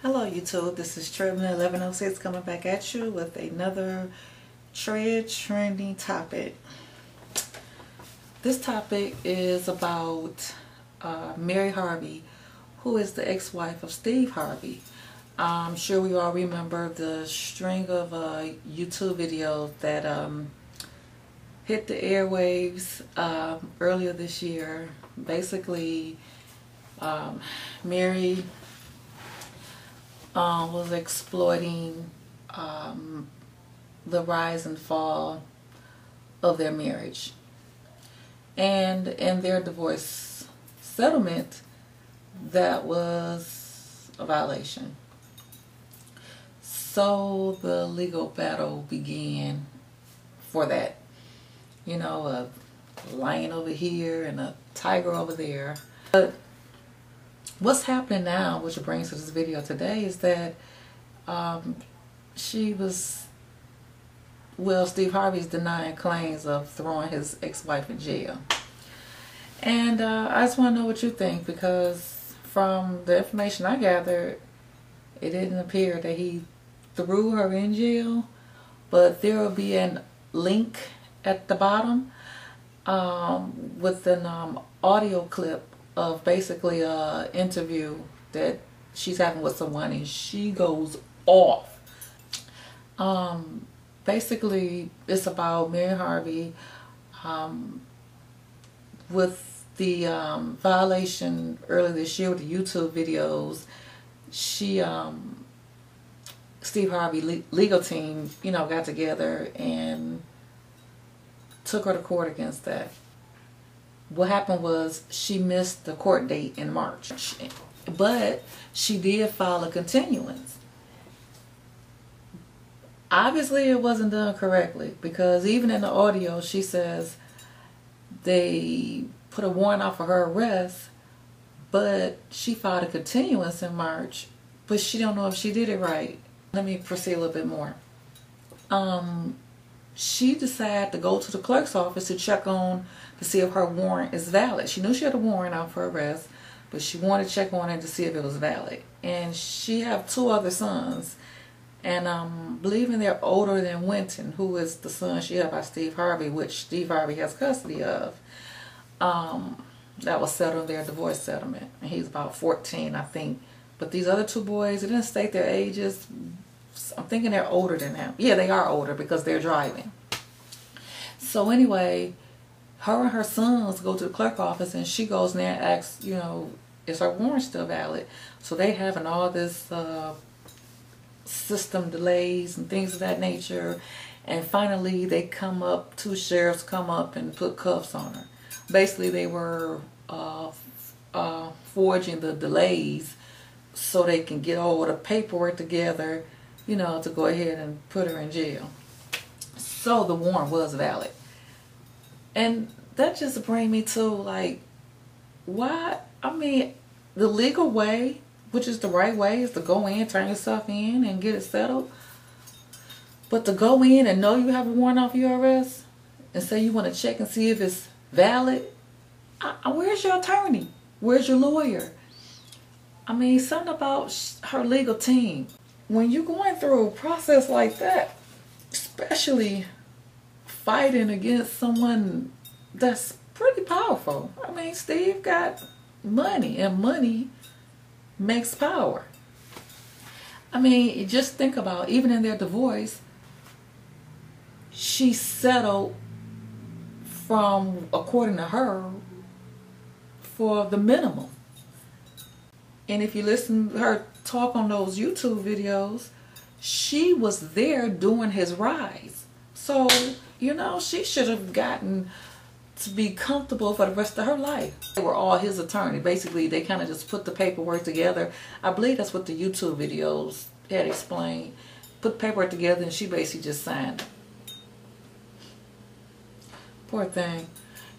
Hello YouTube, this is Treadmill1106 coming back at you with another trend trending topic. This topic is about Mary Harvey, who is the ex-wife of Steve Harvey. I'm sure we all remember the string of YouTube videos that hit the airwaves earlier this year. Basically, Mary was exploiting the rise and fall of their marriage, and in their divorce settlement, that was a violation. So the legal battle began for that. You know, a lion over here and a tiger over there. But what's happening now, which brings to this video today, is that Steve Harvey's denying claims of throwing his ex-wife in jail. And I just want to know what you think, because from the information I gathered, it didn't appear that he threw her in jail, but there will be a link at the bottom with an audio clip of basically a interview that she's having with someone, and she goes off. Basically, it's about Mary Harvey with the violation earlier this year with the YouTube videos. Steve Harvey legal team, got together and took her to court against that. What happened was she missed the court date in March, but she did file a continuance. Obviously, it wasn't done correctly, because even in the audio, she says they put a warrant out for her arrest, but she filed a continuance in March, but she don't know if she did it right. Let me proceed a little bit more. She decided to go to the clerk's office to check on to see if her warrant is valid. She knew she had a warrant out for arrest, but she wanted to check on it to see if it was valid. And she have two other sons, and believing they're older than Winton, who is the son she had by Steve Harvey, which Steve Harvey has custody of. That was settled in their divorce settlement, and he's about 14, I think. But these other two boys, it didn't state their ages. I'm thinking they're older than him. Yeah, they are older because they're driving. So anyway, her and her sons go to the clerk office, and she goes in there and asks, is her warrant still valid? So they having all this system delays and things of that nature. And finally, they come up, two sheriffs come up and put cuffs on her. Basically, they were forging the delays so they can get all the paperwork together, to go ahead and put her in jail. So the warrant was valid. And that just brings me to, like, why? I mean, the legal way, which is the right way, is to go in, turn yourself in, and get it settled. But to go in and know you have a warrant out for your arrest and say you want to check and see if it's valid, where's your attorney? Where's your lawyer? I mean, something about her legal team. When you're going through a process like that, especially fighting against someone that's pretty powerful. I mean, Steve got money, and money makes power. I mean, just think about, even in their divorce, she settled from, according to her, for the minimum. And if you listen to her talk on those YouTube videos, she was there during his rise. So, she should have gotten to be comfortable for the rest of her life. They were all his attorney. Basically, they kind of just put the paperwork together. I believe that's what the YouTube videos had explained. Put the paperwork together, and she basically just signed it. Poor thing.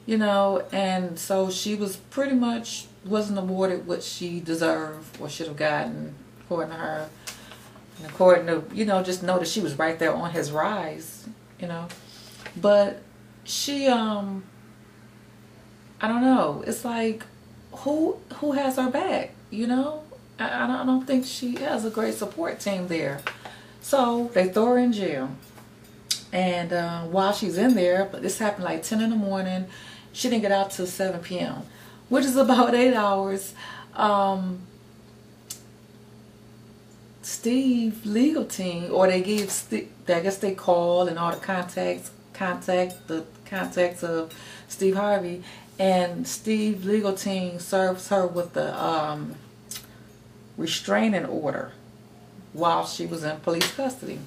And so she was pretty much wasn't awarded what she deserved or should have gotten, according to her. And according to, just know that she was right there on his rise, But she, I don't know. It's like, who has her back, I don't think she has a great support team there. So they throw her in jail. And while she's in there, but this happened like 10 in the morning, she didn't get out till 7 p.m., which is about 8 hours. Steve legal team, or they give Steve, I guess they call and all the contacts of Steve Harvey, and Steve legal team serves her with the restraining order while she was in police custody.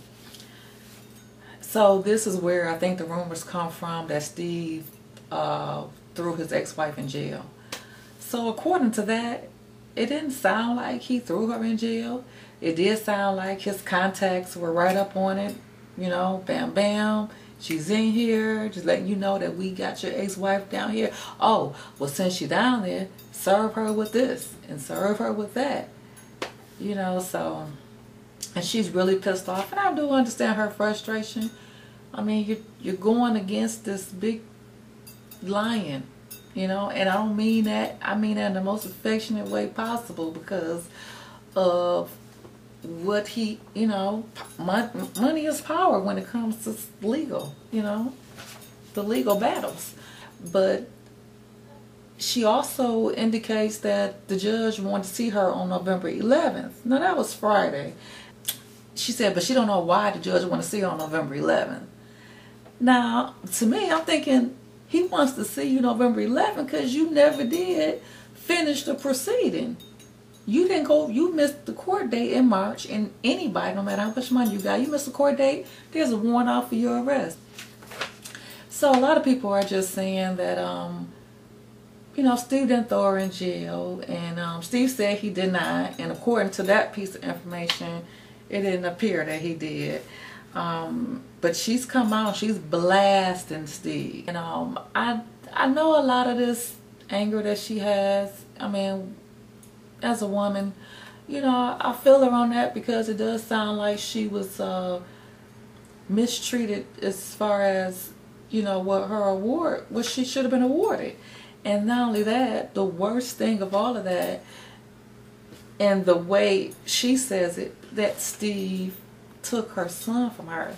So this is where I think the rumors come from that Steve threw his ex-wife in jail. So according to that, it didn't sound like he threw her in jail. It did sound like his contacts were right up on it. You know, bam, bam. She's in here. Just letting you know that we got your ex-wife down here. Oh, well, since she's down there, serve her with this and serve her with that. You know, so... And she's really pissed off. And I do understand her frustration. I mean, you're going against this big lion, you know. And I don't mean that. I mean that in the most affectionate way possible, because of what he, you know, money is power when it comes to legal, you know, the legal battles. But she also indicates that the judge wanted to see her on November 11th. Now, that was Friday. She said, but she don't know why the judge want to see her on November 11th. Now, to me, I'm thinking he wants to see you November 11th because you never did finish the proceeding. You didn't go, you missed the court date in March, and anybody, no matter how much money you got, you missed the court date, there's a warrant out for your arrest. So a lot of people are just saying that, you know, Steve didn't throw her in jail, and Steve said he did not, and according to that piece of information, it didn't appear that he did. But she's come out, she's blasting Steve. And I know a lot of this anger that she has. I mean, as a woman, you know, I feel her on that, because it does sound like she was mistreated as far as, you know, what her award, what she should have been awarded. And not only that, the worst thing of all of that, and the way she says it, that Steve took her son from her.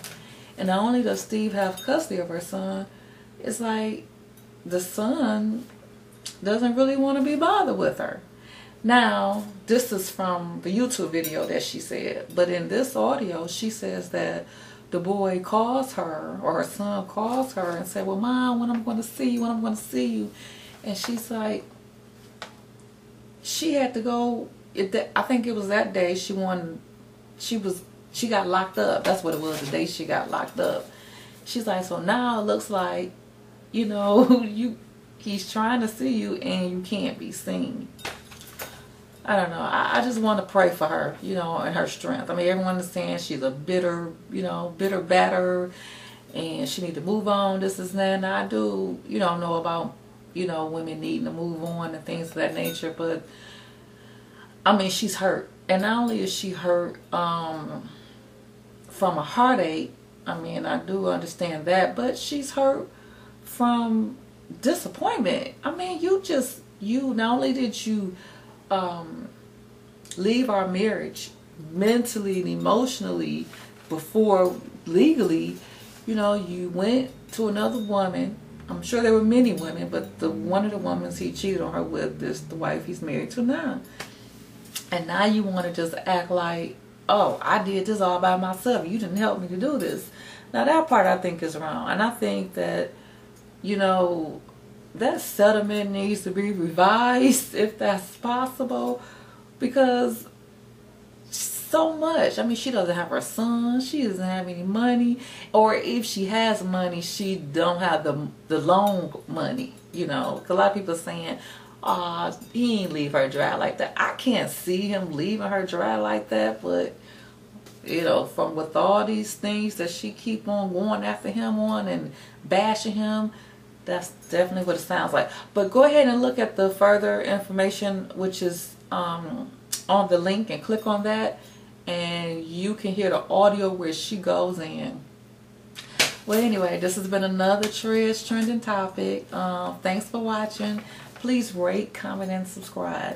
And not only does Steve have custody of her son, it's like the son doesn't really want to be bothered with her. Now, this is from the YouTube video that she said, but in this audio, she says that the boy calls her, or her son calls her and said, well, Mom, when I'm going to see you, when I'm going to see you. And she's like, she had to go, I think it was that day she got locked up. That's what it was, the day she got locked up. She's like, so now it looks like, you know, he's trying to see you and you can't be seen. I don't know. I just want to pray for her, you know, and her strength. I mean, everyone is saying she's a bitter, you know, bitter batter, and she need to move on, this and that. And I do, you know about, you know, women needing to move on and things of that nature. But, I mean, she's hurt. And not only is she hurt from a heartache, I mean, I do understand that, but she's hurt from disappointment. I mean, not only did you leave our marriage mentally and emotionally before legally, you know, you went to another woman. I'm sure there were many women, but one of the women he cheated on her with is the wife he's married to now. And now you want to just act like, oh, I did this all by myself. You didn't help me to do this. Now that part I think is wrong. And I think that, you know, that settlement needs to be revised if that's possible, because so much. I mean, she doesn't have her son. She doesn't have any money. Or if she has money, she don't have the loan money, you know. 'Cause a lot of people are saying, oh, he ain't leave her dry like that. I can't see him leaving her dry like that, but, you know, from with all these things that she keep on going after him on and bashing him, that's definitely what it sounds like. But go ahead and look at the further information, which is on the link, and click on that, and you can hear the audio where she goes in. Well, anyway, this has been another Trending Topic. Thanks for watching. Please rate, comment, and subscribe.